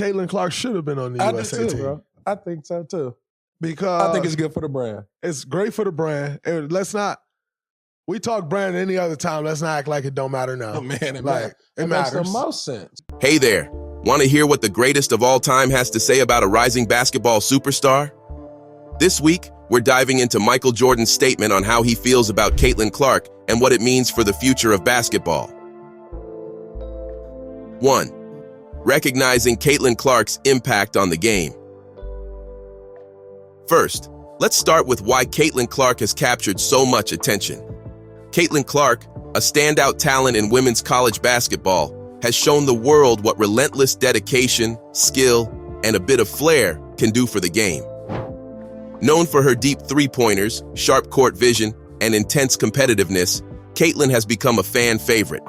Caitlin Clark should have been on the USA team. Bro. I think so too. Because I think it's good for the brand. It's great for the brand. And we talk brand any other time. Let's not act like it don't matter now. Oh, man, it matters. It makes the most sense. Hey there. Want to hear what the greatest of all time has to say about a rising basketball superstar? This week, we're diving into Michael Jordan's statement on how he feels about Caitlin Clark and what it means for the future of basketball. 1. Recognizing Caitlin Clark's impact on the game. First, let's start with why Caitlin Clark has captured so much attention. Caitlin Clark, a standout talent in women's college basketball, has shown the world what relentless dedication, skill, and a bit of flair can do for the game. Known for her deep three-pointers, sharp court vision, and intense competitiveness, Caitlin has become a fan favorite.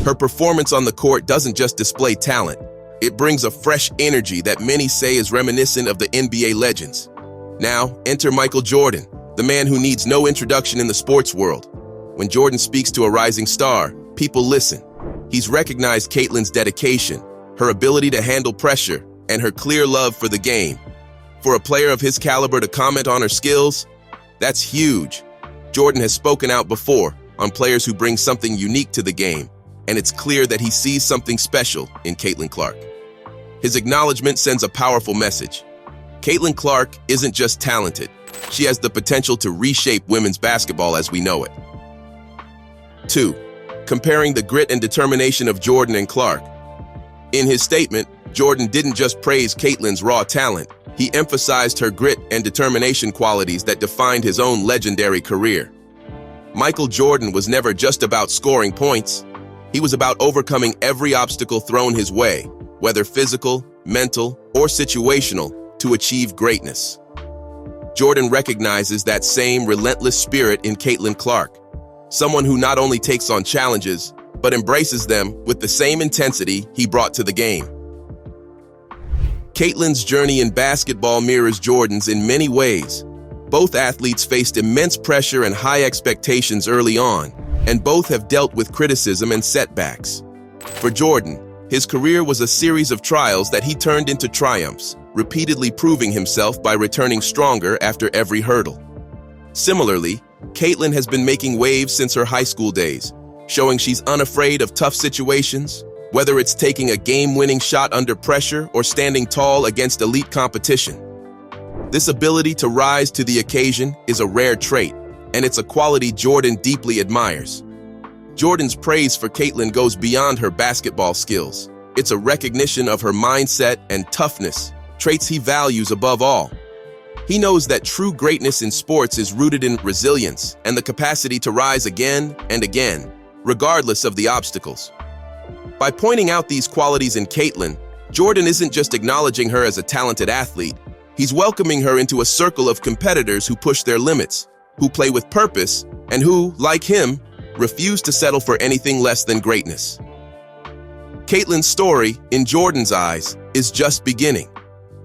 Her performance on the court doesn't just display talent, it brings a fresh energy that many say is reminiscent of the NBA legends. Now, enter Michael Jordan, the man who needs no introduction in the sports world. When Jordan speaks to a rising star, people listen. He's recognized Caitlin's dedication, her ability to handle pressure, and her clear love for the game. For a player of his caliber to comment on her skills, that's huge. Jordan has spoken out before on players who bring something unique to the game, and it's clear that he sees something special in Caitlin Clark. His acknowledgement sends a powerful message. Caitlin Clark isn't just talented, she has the potential to reshape women's basketball as we know it. 2. Comparing the grit and determination of Jordan and Clark. In his statement, Jordan didn't just praise Caitlin's raw talent, he emphasized her grit and determination qualities that defined his own legendary career. Michael Jordan was never just about scoring points. He was about overcoming every obstacle thrown his way, whether physical, mental, or situational, to achieve greatness. Jordan recognizes that same relentless spirit in Caitlin Clark, someone who not only takes on challenges, but embraces them with the same intensity he brought to the game. Caitlin's journey in basketball mirrors Jordan's in many ways. Both athletes faced immense pressure and high expectations early on, and both have dealt with criticism and setbacks. For Jordan, his career was a series of trials that he turned into triumphs, repeatedly proving himself by returning stronger after every hurdle. Similarly, Caitlin has been making waves since her high school days, showing she's unafraid of tough situations, whether it's taking a game-winning shot under pressure or standing tall against elite competition. This ability to rise to the occasion is a rare trait, and it's a quality Jordan deeply admires. Jordan's praise for Caitlin goes beyond her basketball skills. It's a recognition of her mindset and toughness, traits he values above all. He knows that true greatness in sports is rooted in resilience and the capacity to rise again and again, regardless of the obstacles. By pointing out these qualities in Caitlin, Jordan isn't just acknowledging her as a talented athlete, he's welcoming her into a circle of competitors who push their limits, who play with purpose, and who, like him, refuse to settle for anything less than greatness. Caitlin's story, in Jordan's eyes, is just beginning,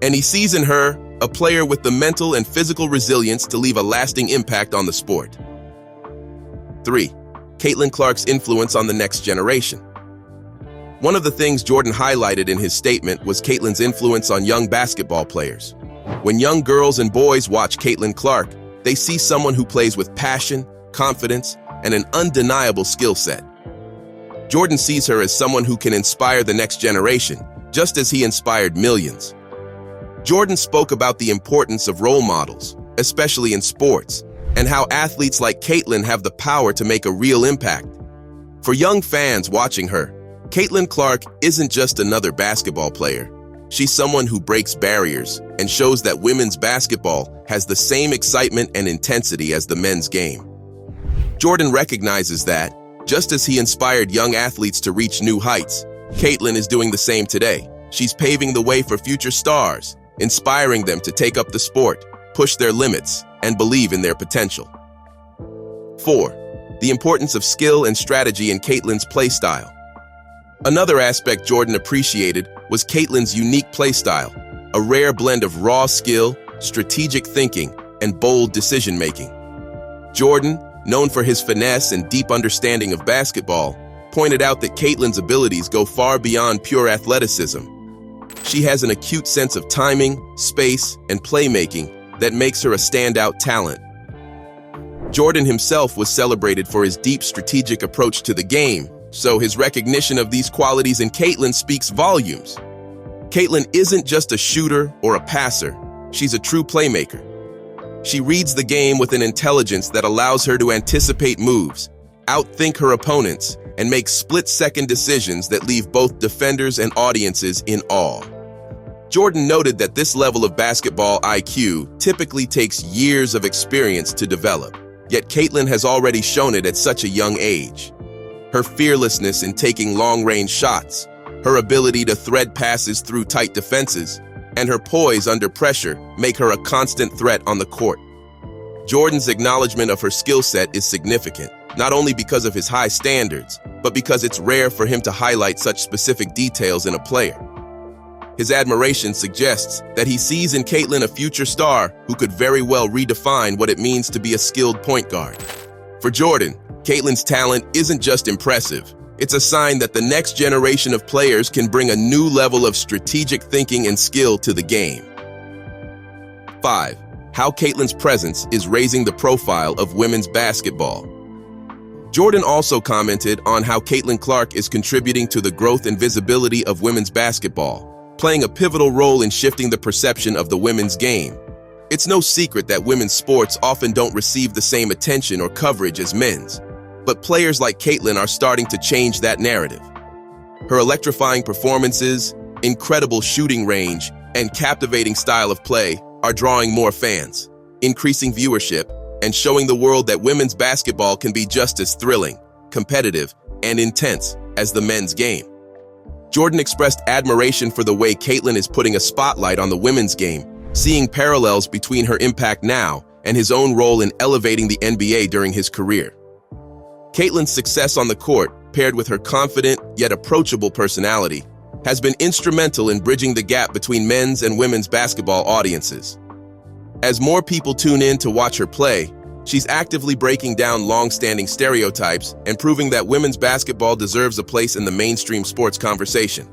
and he sees in her a player with the mental and physical resilience to leave a lasting impact on the sport. 3. Caitlin Clark's influence on the next generation. One of the things Jordan highlighted in his statement was Caitlin's influence on young basketball players. When young girls and boys watch Caitlin Clark, they see someone who plays with passion, confidence, and an undeniable skill set. Jordan sees her as someone who can inspire the next generation, just as he inspired millions. Jordan spoke about the importance of role models, especially in sports, and how athletes like Caitlin have the power to make a real impact. For young fans watching her, Caitlin Clark isn't just another basketball player. She's someone who breaks barriers and shows that women's basketball has the same excitement and intensity as the men's game. Jordan recognizes that, just as he inspired young athletes to reach new heights, Caitlin is doing the same today. She's paving the way for future stars, inspiring them to take up the sport, push their limits, and believe in their potential. 4. The importance of skill and strategy in Caitlin's play style. Another aspect Jordan appreciated was Caitlin's unique play style, a rare blend of raw skill, strategic thinking, and bold decision-making. Jordan, known for his finesse and deep understanding of basketball, pointed out that Caitlin's abilities go far beyond pure athleticism. She has an acute sense of timing, space, and playmaking that makes her a standout talent. Jordan himself was celebrated for his deep strategic approach to the game, so his recognition of these qualities in Caitlin speaks volumes. Caitlin isn't just a shooter or a passer, she's a true playmaker. She reads the game with an intelligence that allows her to anticipate moves, outthink her opponents, and make split-second decisions that leave both defenders and audiences in awe. Jordan noted that this level of basketball IQ typically takes years of experience to develop, yet Caitlin has already shown it at such a young age. Her fearlessness in taking long-range shots, her ability to thread passes through tight defenses, and her poise under pressure make her a constant threat on the court. Jordan's acknowledgement of her skill set is significant, not only because of his high standards, but because it's rare for him to highlight such specific details in a player. His admiration suggests that he sees in Caitlin a future star who could very well redefine what it means to be a skilled point guard. For Jordan, Caitlin's talent isn't just impressive, it's a sign that the next generation of players can bring a new level of strategic thinking and skill to the game. 5. How Caitlin's presence is raising the profile of women's basketball. Jordan also commented on how Caitlin Clark is contributing to the growth and visibility of women's basketball, playing a pivotal role in shifting the perception of the women's game. It's no secret that women's sports often don't receive the same attention or coverage as men's, but players like Caitlin are starting to change that narrative. Her electrifying performances, incredible shooting range, and captivating style of play are drawing more fans, increasing viewership, and showing the world that women's basketball can be just as thrilling, competitive, and intense as the men's game. Jordan expressed admiration for the way Caitlin is putting a spotlight on the women's game, seeing parallels between her impact now and his own role in elevating the NBA during his career. Caitlin's success on the court, paired with her confident yet approachable personality, has been instrumental in bridging the gap between men's and women's basketball audiences. As more people tune in to watch her play, she's actively breaking down long-standing stereotypes and proving that women's basketball deserves a place in the mainstream sports conversation.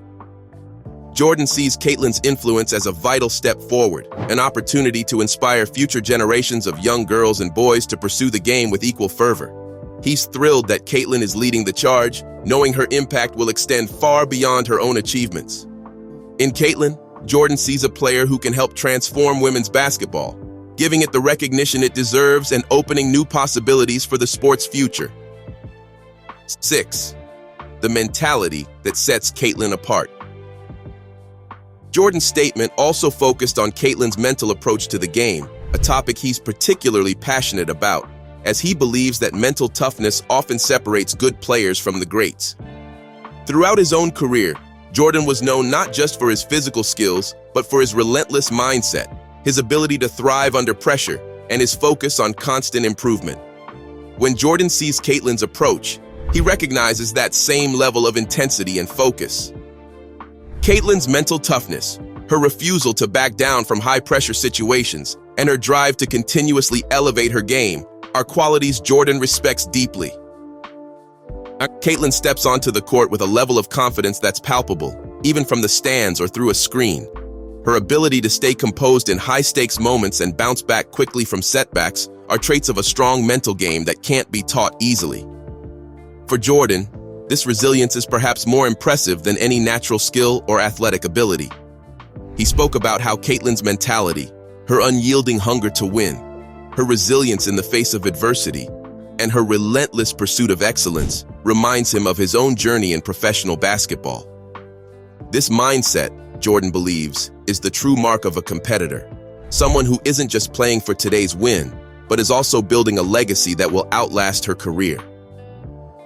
Jordan sees Caitlin's influence as a vital step forward, an opportunity to inspire future generations of young girls and boys to pursue the game with equal fervor. He's thrilled that Caitlin is leading the charge, knowing her impact will extend far beyond her own achievements. In Caitlin, Jordan sees a player who can help transform women's basketball, giving it the recognition it deserves and opening new possibilities for the sport's future. 6. The mentality that sets Caitlin apart. Jordan's statement also focused on Caitlin's mental approach to the game, a topic he's particularly passionate about, as he believes that mental toughness often separates good players from the greats. Throughout his own career, Jordan was known not just for his physical skills, but for his relentless mindset, his ability to thrive under pressure, and his focus on constant improvement. When Jordan sees Caitlin's approach, he recognizes that same level of intensity and focus. Caitlin's mental toughness, her refusal to back down from high-pressure situations, and her drive to continuously elevate her game are qualities Jordan respects deeply. Caitlin steps onto the court with a level of confidence that's palpable, even from the stands or through a screen. Her ability to stay composed in high-stakes moments and bounce back quickly from setbacks are traits of a strong mental game that can't be taught easily. For Jordan, this resilience is perhaps more impressive than any natural skill or athletic ability. He spoke about how Caitlin's mentality, her unyielding hunger to win, her resilience in the face of adversity, and her relentless pursuit of excellence reminds him of his own journey in professional basketball. This mindset, Jordan believes, is the true mark of a competitor, someone who isn't just playing for today's win, but is also building a legacy that will outlast her career.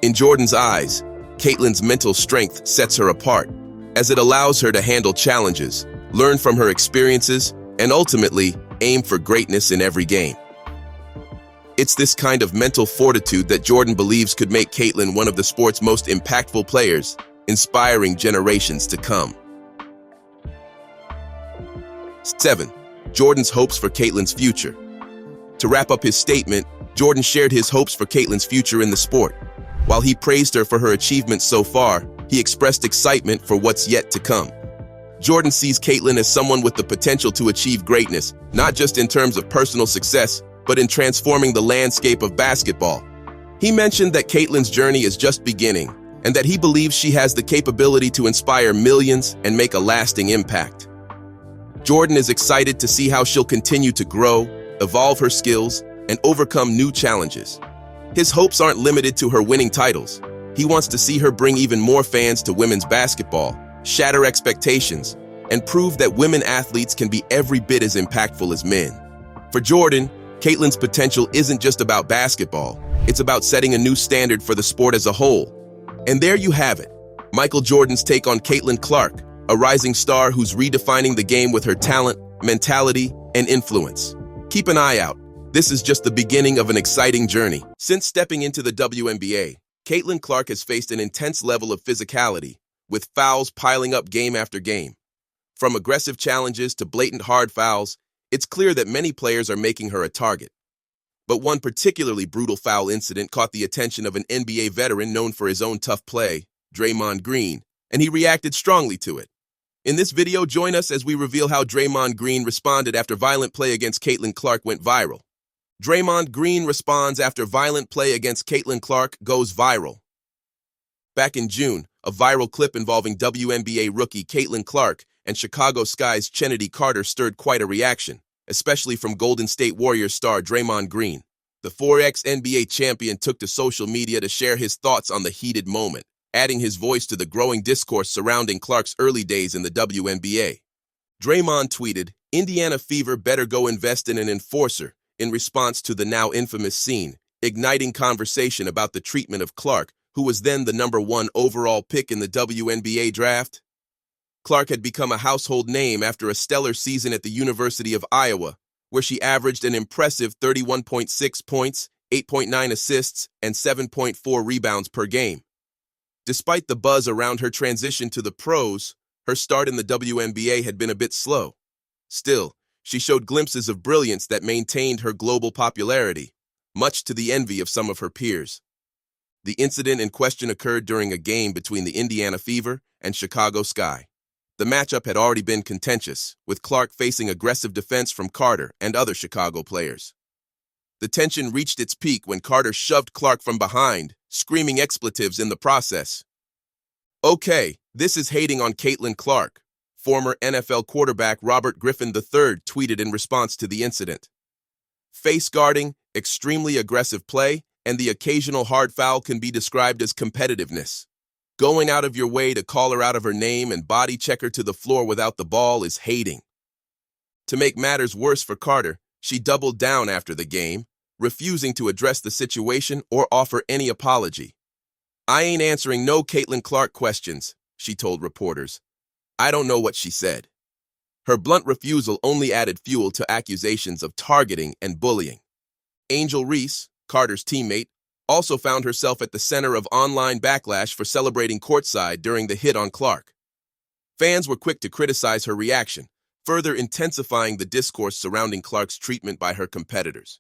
In Jordan's eyes, Caitlin's mental strength sets her apart, as it allows her to handle challenges, learn from her experiences, and ultimately aim for greatness in every game. It's this kind of mental fortitude that Jordan believes could make Caitlin one of the sport's most impactful players, inspiring generations to come. 7. Jordan's hopes for Caitlin's future. To wrap up his statement, Jordan shared his hopes for Caitlin's future in the sport. While he praised her for her achievements so far, he expressed excitement for what's yet to come. Jordan sees Caitlin as someone with the potential to achieve greatness, not just in terms of personal success, but in transforming the landscape of basketball. He mentioned that Caitlin's journey is just beginning, and that he believes she has the capability to inspire millions and make a lasting impact. Jordan is excited to see how she'll continue to grow, evolve her skills, and overcome new challenges. His hopes aren't limited to her winning titles. He wants to see her bring even more fans to women's basketball, shatter expectations, and prove that women athletes can be every bit as impactful as men. For Jordan, Caitlin's potential isn't just about basketball. It's about setting a new standard for the sport as a whole. And there you have it, Michael Jordan's take on Caitlin Clark, a rising star who's redefining the game with her talent, mentality, and influence. Keep an eye out. This is just the beginning of an exciting journey. Since stepping into the WNBA, Caitlin Clark has faced an intense level of physicality, with fouls piling up game after game. From aggressive challenges to blatant hard fouls, it's clear that many players are making her a target. But one particularly brutal foul incident caught the attention of an NBA veteran known for his own tough play, Draymond Green, and he reacted strongly to it. In this video, join us as we reveal how Draymond Green responded after violent play against Caitlin Clark went viral. Draymond Green responds after violent play against Caitlin Clark goes viral. Back in June, a viral clip involving WNBA rookie Caitlin Clark and Chicago Sky's Chennedy Carter stirred quite a reaction, especially from Golden State Warriors star Draymond Green. The 4X NBA champion took to social media to share his thoughts on the heated moment, adding his voice to the growing discourse surrounding Clark's early days in the WNBA. Draymond tweeted, "Indiana Fever better go invest in an enforcer," in response to the now infamous scene, igniting conversation about the treatment of Clark, who was then the #1 overall pick in the WNBA draft. Clark had become a household name after a stellar season at the University of Iowa, where she averaged an impressive 31.6 points, 8.9 assists, and 7.4 rebounds per game. Despite the buzz around her transition to the pros, her start in the WNBA had been a bit slow. Still, she showed glimpses of brilliance that maintained her global popularity, much to the envy of some of her peers. The incident in question occurred during a game between the Indiana Fever and Chicago Sky. The matchup had already been contentious, with Clark facing aggressive defense from Carter and other Chicago players. The tension reached its peak when Carter shoved Clark from behind, screaming expletives in the process. "Okay, this is hating on Caitlin Clark," former NFL quarterback Robert Griffin III tweeted in response to the incident. "Face guarding, extremely aggressive play, and the occasional hard foul can be described as competitiveness. Going out of your way to call her out of her name and body check her to the floor without the ball is hating." To make matters worse for Carter, she doubled down after the game, refusing to address the situation or offer any apology. "I ain't answering no Caitlin Clark questions," she told reporters. "I don't know what she said." Her blunt refusal only added fuel to accusations of targeting and bullying. Angel Reese, Carter's teammate, also found herself at the center of online backlash for celebrating courtside during the hit on Clark. Fans were quick to criticize her reaction, further intensifying the discourse surrounding Clark's treatment by her competitors.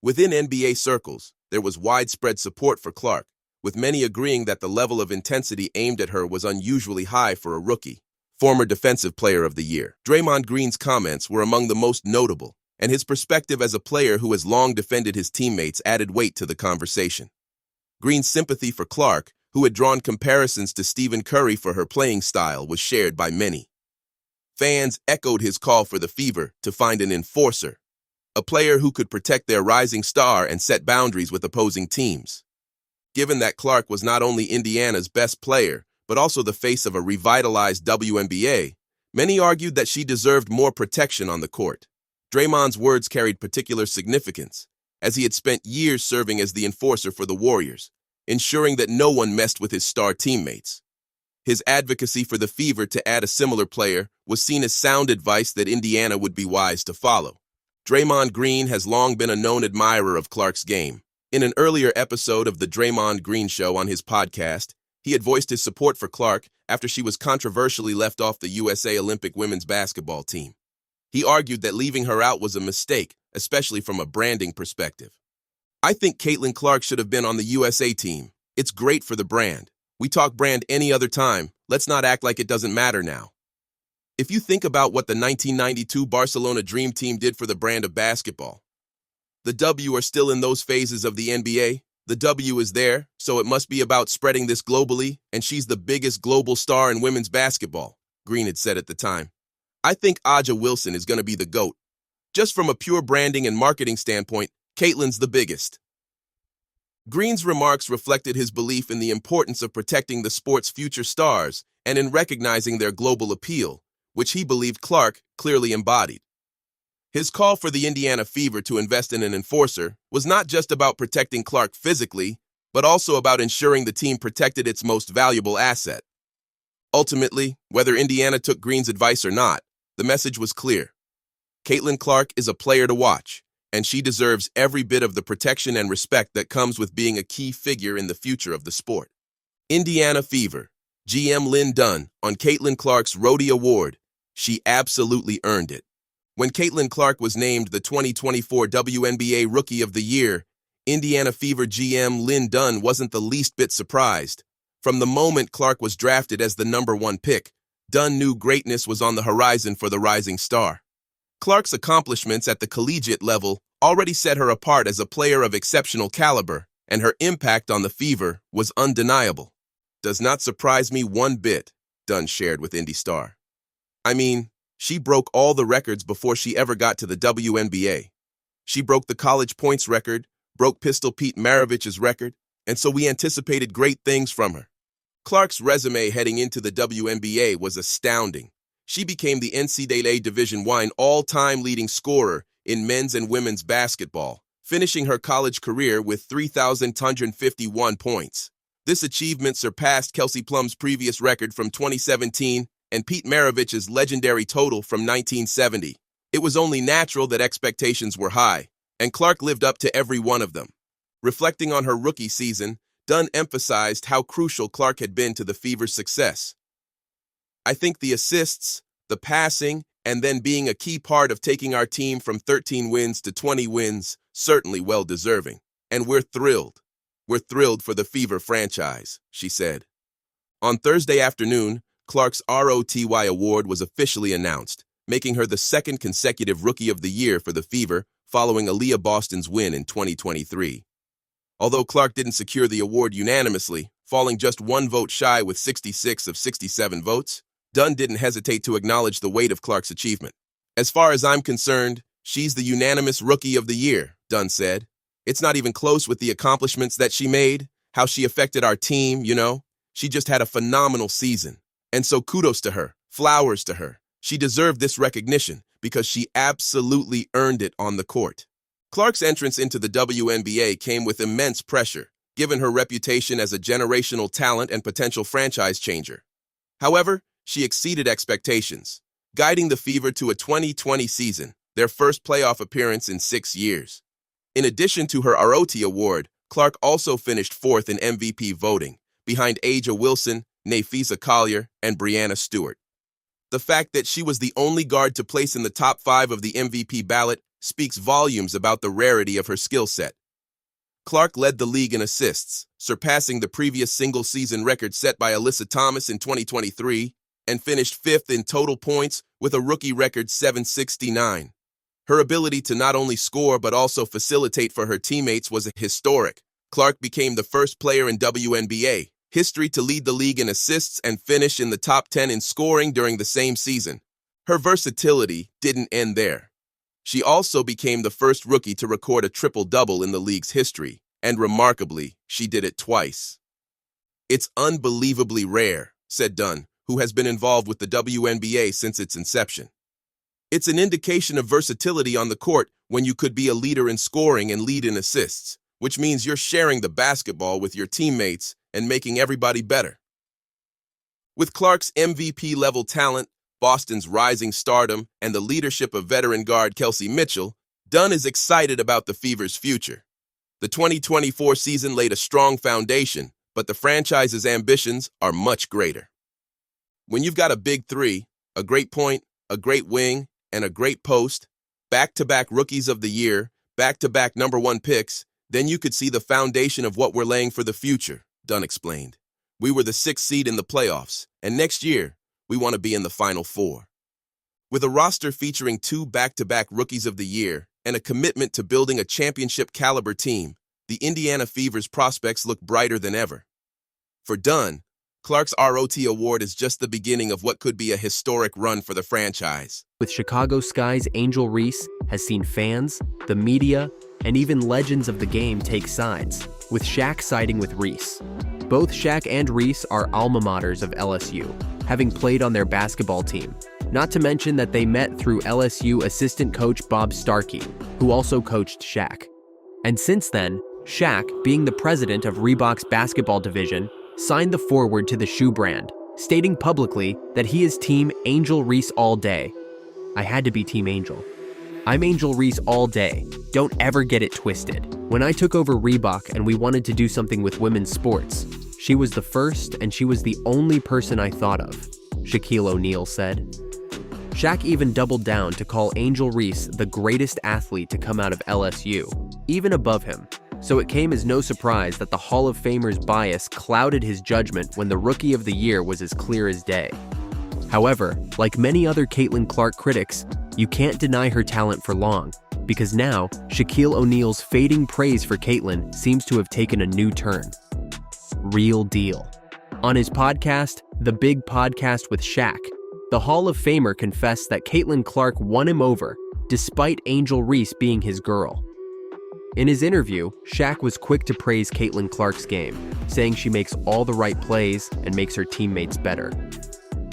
Within NBA circles, there was widespread support for Clark, with many agreeing that the level of intensity aimed at her was unusually high for a rookie. Former Defensive Player of the Year Draymond Green's comments were among the most notable, and his perspective as a player who has long defended his teammates added weight to the conversation. Green's sympathy for Clark, who had drawn comparisons to Stephen Curry for her playing style, was shared by many. Fans echoed his call for the Fever to find an enforcer, a player who could protect their rising star and set boundaries with opposing teams. Given that Clark was not only Indiana's best player, but also the face of a revitalized WNBA, many argued that she deserved more protection on the court. Draymond's words carried particular significance, as he had spent years serving as the enforcer for the Warriors, ensuring that no one messed with his star teammates. His advocacy for the Fever to add a similar player was seen as sound advice that Indiana would be wise to follow. Draymond Green has long been a known admirer of Clark's game. In an earlier episode of The Draymond Green Show on his podcast, he had voiced his support for Clark after she was controversially left off the USA Olympic women's basketball team. He argued that leaving her out was a mistake, especially from a branding perspective. "I think Caitlin Clark should have been on the USA team. It's great for the brand. We talk brand any other time. Let's not act like it doesn't matter now." If you think about what the 1992 Barcelona Dream Team did for the brand of basketball, the W are still in those phases of the NBA. The W is there, so it must be about spreading this globally, and she's the biggest global star in women's basketball, Green had said at the time. I think Aja Wilson is going to be the GOAT. Just from a pure branding and marketing standpoint, Caitlin's the biggest. Green's remarks reflected his belief in the importance of protecting the sport's future stars and in recognizing their global appeal, which he believed Clark clearly embodied. His call for the Indiana Fever to invest in an enforcer was not just about protecting Clark physically, but also about ensuring the team protected its most valuable asset. Ultimately, whether Indiana took Green's advice or not, the message was clear. Caitlin Clark is a player to watch, and she deserves every bit of the protection and respect that comes with being a key figure in the future of the sport. Indiana Fever, GM Lynn Dunn on Caitlin Clark's Rhodey Award. She absolutely earned it. When Caitlin Clark was named the 2024 WNBA Rookie of the Year, Indiana Fever GM Lynn Dunn wasn't the least bit surprised. From the moment Clark was drafted as the #1 pick, Dunn knew greatness was on the horizon for the rising star. Clark's accomplishments at the collegiate level already set her apart as a player of exceptional caliber, and her impact on the Fever was undeniable. Does not surprise me one bit, Dunn shared with Indy Star. I mean, she broke all the records before she ever got to the WNBA. She broke the college points record, broke Pistol Pete Maravich's record, and so we anticipated great things from her. Clark's resume heading into the WNBA was astounding. She became the NCAA Division I all-time leading scorer in men's and women's basketball, finishing her college career with 3,251 points. This achievement surpassed Kelsey Plum's previous record from 2017 and Pete Maravich's legendary total from 1970. It was only natural that expectations were high, and Clark lived up to every one of them. Reflecting on her rookie season, Dunn emphasized how crucial Clark had been to the Fever's success. I think the assists, the passing, and then being a key part of taking our team from 13 wins to 20 wins, certainly well-deserving. And we're thrilled. We're thrilled for the Fever franchise, she said. On Thursday afternoon, Clark's ROTY award was officially announced, making her the second consecutive Rookie of the Year for the Fever following Aaliyah Boston's win in 2023. Although Clark didn't secure the award unanimously, falling just one vote shy with 66 of 67 votes, Dunn didn't hesitate to acknowledge the weight of Clark's achievement. As far as I'm concerned, she's the unanimous Rookie of the Year, Dunn said. It's not even close with the accomplishments that she made, how she affected our team, you know. She just had a phenomenal season. And so kudos to her, flowers to her. She deserved this recognition because she absolutely earned it on the court. Clark's entrance into the WNBA came with immense pressure, given her reputation as a generational talent and potential franchise changer. However, she exceeded expectations, guiding the Fever to a 2020 season, their first playoff appearance in 6 years. In addition to her ROTY award, Clark also finished fourth in MVP voting, behind Aja Wilson, Nafisa Collier, and Breanna Stewart. The fact that she was the only guard to place in the top 5 of the MVP ballot speaks volumes about the rarity of her skill set. Clark led the league in assists, surpassing the previous single-season record set by Alyssa Thomas in 2023, and finished fifth in total points with a rookie record 769. Her ability to not only score but also facilitate for her teammates was historic. Clark became the first player in WNBA history to lead the league in assists and finish in the top 10 in scoring during the same season. Her versatility didn't end there. She also became the first rookie to record a triple-double in the league's history, and remarkably, she did it twice. It's unbelievably rare, said Dunn, who has been involved with the WNBA since its inception. It's an indication of versatility on the court when you could be a leader in scoring and lead in assists, which means you're sharing the basketball with your teammates and making everybody better. With Clark's MVP-level talent, Boston's rising stardom, and the leadership of veteran guard Kelsey Mitchell, Dunn is excited about the Fever's future. The 2024 season laid a strong foundation, but the franchise's ambitions are much greater. When you've got a big three, a great point, a great wing, and a great post, back-to-back Rookies of the Year, back-to-back #1 picks, then you could see the foundation of what we're laying for the future, Dunn explained. We were the 6th seed in the playoffs, and next year, we want to be in the Final Four. With a roster featuring 2 back-to-back Rookies of the Year and a commitment to building a championship-caliber team, the Indiana Fever's prospects look brighter than ever. For Dunn, Clark's ROT award is just the beginning of what could be a historic run for the franchise. With Chicago Sky's Angel Reese has seen fans, the media, and even legends of the game take sides, with Shaq siding with Reese. Both Shaq and Reese are alma maters of LSU, having played on their basketball team. Not to mention that they met through LSU assistant coach Bob Starkey, who also coached Shaq. And since then, Shaq, being the president of Reebok's basketball division, signed the forward to the shoe brand, stating publicly that he is Team Angel Reese all day. I had to be Team Angel. I'm Angel Reese all day. Don't ever get it twisted. When I took over Reebok and we wanted to do something with women's sports, she was the first and she was the only person I thought of, Shaquille O'Neal said. Shaq even doubled down to call Angel Reese the greatest athlete to come out of LSU, even above him. So it came as no surprise that the Hall of Famer's bias clouded his judgment when the Rookie of the Year was as clear as day. However, like many other Caitlin Clark critics, you can't deny her talent for long, because now Shaquille O'Neal's fading praise for Caitlin seems to have taken a new turn. Real deal. On his podcast, The Big Podcast with Shaq, the Hall of Famer confessed that Caitlin Clark won him over, despite Angel Reese being his girl. In his interview, Shaq was quick to praise Caitlin Clark's game, saying she makes all the right plays and makes her teammates better.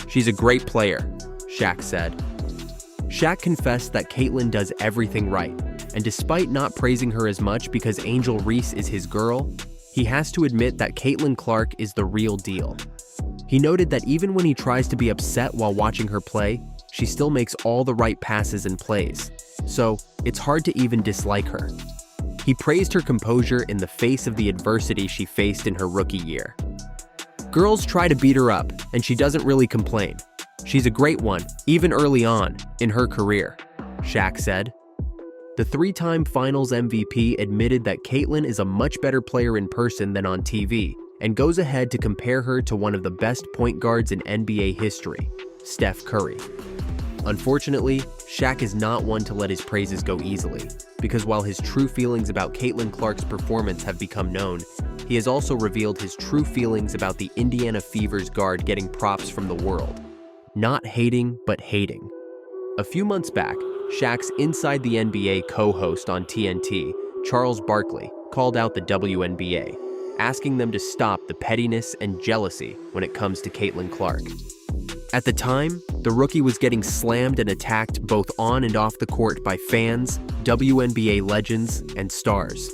She's a great player, Shaq said. Shaq confessed that Caitlin does everything right, and despite not praising her as much because Angel Reese is his girl, he has to admit that Caitlin Clark is the real deal. He noted that even when he tries to be upset while watching her play, she still makes all the right passes and plays, so it's hard to even dislike her. He praised her composure in the face of the adversity she faced in her rookie year. Girls try to beat her up, and she doesn't really complain. She's a great one, even early on in her career, Shaq said. The 3-time Finals MVP admitted that Caitlin is a much better player in person than on TV, and goes ahead to compare her to one of the best point guards in NBA history, Steph Curry. Unfortunately, Shaq is not one to let his praises go easily, because while his true feelings about Caitlin Clark's performance have become known, he has also revealed his true feelings about the Indiana Fever's guard getting props from the world. Not hating, but hating. A few months back, Shaq's Inside the NBA co-host on TNT, Charles Barkley, called out the WNBA, asking them to stop the pettiness and jealousy when it comes to Caitlin Clark. At the time, the rookie was getting slammed and attacked both on and off the court by fans, WNBA legends, and stars.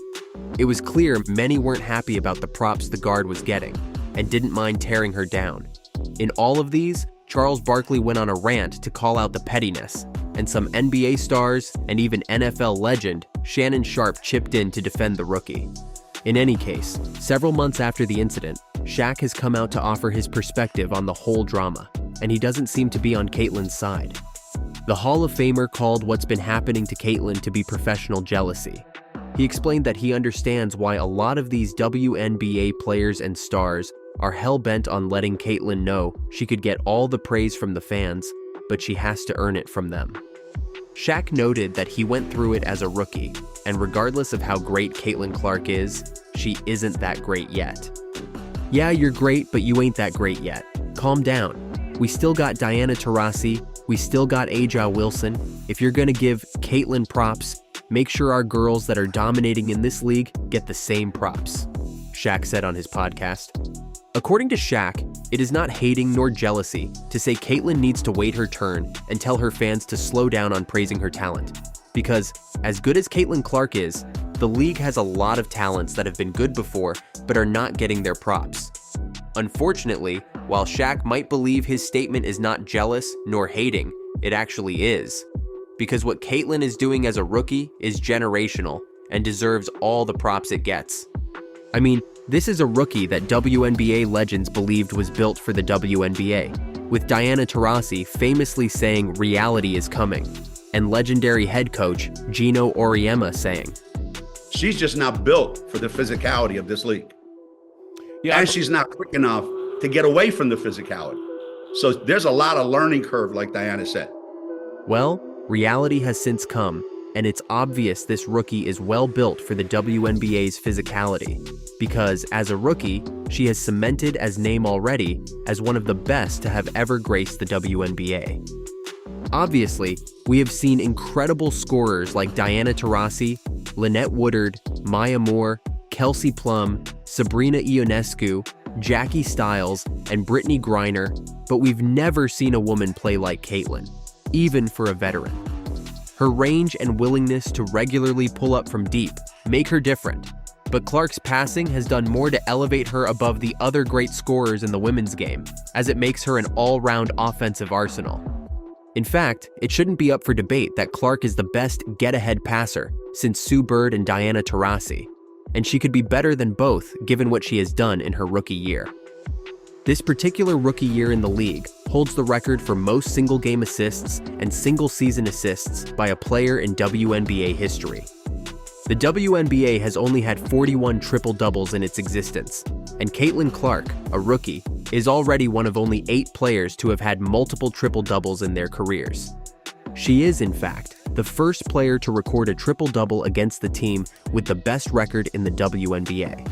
It was clear many weren't happy about the props the guard was getting, and didn't mind tearing her down. In all of these, Charles Barkley went on a rant to call out the pettiness, and some NBA stars and even NFL legend Shannon Sharpe chipped in to defend the rookie. In any case, several months after the incident, Shaq has come out to offer his perspective on the whole drama, and he doesn't seem to be on Caitlin's side. The Hall of Famer called what's been happening to Caitlin to be professional jealousy. He explained that he understands why a lot of these WNBA players and stars are hell-bent on letting Caitlin know she could get all the praise from the fans, but she has to earn it from them. Shaq noted that he went through it as a rookie, and regardless of how great Caitlin Clark is, she isn't that great yet. Yeah, you're great, but you ain't that great yet. Calm down. We still got Diana Taurasi, we still got Aja Wilson. If you're gonna give Caitlin props, make sure our girls that are dominating in this league get the same props, Shaq said on his podcast. According to Shaq, it is not hating nor jealousy to say Caitlin needs to wait her turn and tell her fans to slow down on praising her talent. Because, as good as Caitlin Clark is, the league has a lot of talents that have been good before but are not getting their props. Unfortunately, while Shaq might believe his statement is not jealous nor hating, it actually is. Because what Caitlin is doing as a rookie is generational and deserves all the props it gets. I mean, this is a rookie that WNBA legends believed was built for the WNBA, with Diana Taurasi famously saying reality is coming, and legendary head coach Gino Auriemma saying, she's just not built for the physicality of this league. Yeah, and she's not quick enough to get away from the physicality. So there's a lot of learning curve, like Diana said. Well, reality has since come, and it's obvious this rookie is well built for the WNBA's physicality, because as a rookie, she has cemented as name already as one of the best to have ever graced the WNBA. Obviously, we have seen incredible scorers like Diana Taurasi, Lynette Woodard, Maya Moore, Kelsey Plum, Sabrina Ionescu, Jackie Stiles, and Brittany Griner, but we've never seen a woman play like Caitlin, even for a veteran. Her range and willingness to regularly pull up from deep make her different, but Clark's passing has done more to elevate her above the other great scorers in the women's game, as it makes her an all-round offensive arsenal. In fact, it shouldn't be up for debate that Clark is the best get-ahead passer since Sue Bird and Diana Taurasi, and she could be better than both given what she has done in her rookie year. This particular rookie year in the league holds the record for most single-game assists and single-season assists by a player in WNBA history. The WNBA has only had 41 triple-doubles in its existence, and Caitlin Clark, a rookie, is already one of only 8 players to have had multiple triple-doubles in their careers. She is, in fact, the first player to record a triple-double against the team with the best record in the WNBA.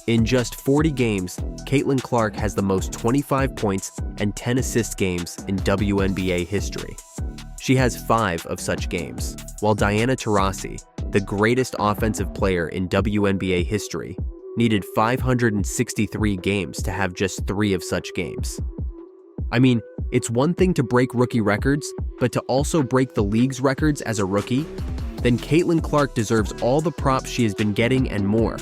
In just 40 games, Caitlin Clark has the most 25 points and 10 assist games in WNBA history. She has 5 of such games, while Diana Taurasi, the greatest offensive player in WNBA history, needed 563 games to have just 3 of such games. I mean, it's one thing to break rookie records, but to also break the league's records as a rookie? Then Caitlin Clark deserves all the props she has been getting and more.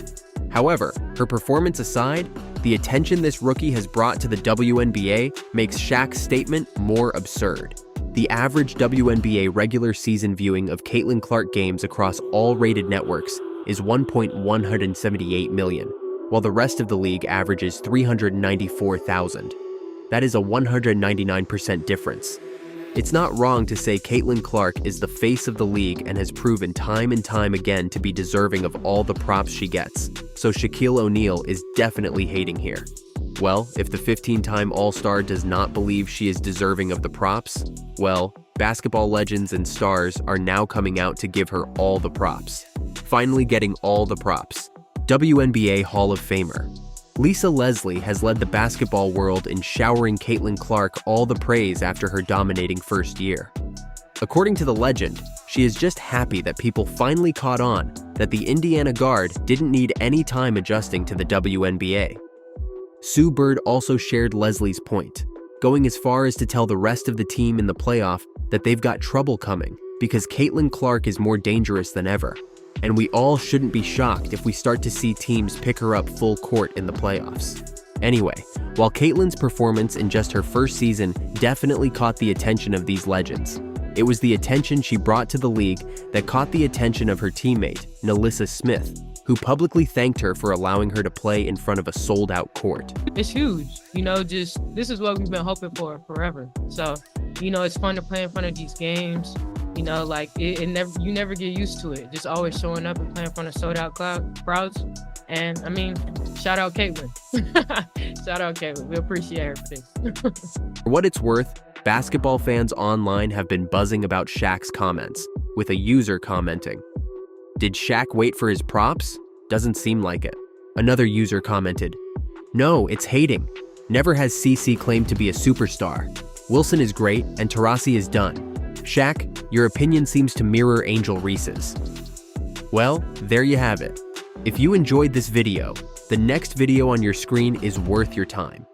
However, her performance aside, the attention this rookie has brought to the WNBA makes Shaq's statement more absurd. The average WNBA regular season viewing of Caitlin Clark games across all rated networks is 1.178 million, while the rest of the league averages 394,000. That is a 199% difference. It's not wrong to say Caitlin Clark is the face of the league and has proven time and time again to be deserving of all the props she gets, so Shaquille O'Neal is definitely hating here. Well, if the 15-time All-Star does not believe she is deserving of the props, well, basketball legends and stars are now coming out to give her all the props. Finally getting all the props. WNBA Hall of Famer. Lisa Leslie has led the basketball world in showering Caitlin Clark all the praise after her dominating first year. According to the legend, she is just happy that people finally caught on that the Indiana guard didn't need any time adjusting to the WNBA. Sue Bird also shared Leslie's point, going as far as to tell the rest of the team in the playoff that they've got trouble coming because Caitlin Clark is more dangerous than ever. And we all shouldn't be shocked if we start to see teams pick her up full court in the playoffs. Anyway, while Caitlin's performance in just her first season definitely caught the attention of these legends, it was the attention she brought to the league that caught the attention of her teammate, Nalissa Smith, who publicly thanked her for allowing her to play in front of a sold-out court. It's huge, this is what we've been hoping for forever. So, it's fun to play in front of these games. You never get used to it. Just always showing up and playing in front of sold-out crowds. And shout out Caitlin. Shout out Caitlin. We appreciate her for this. For what it's worth, basketball fans online have been buzzing about Shaq's comments, with a user commenting, "Did Shaq wait for his props? Doesn't seem like it." Another user commented, "No, it's hating. Never has CC claimed to be a superstar. Wilson is great and Taurasi is done. Shaq, your opinion seems to mirror Angel Reese's." Well, there you have it. If you enjoyed this video, the next video on your screen is worth your time.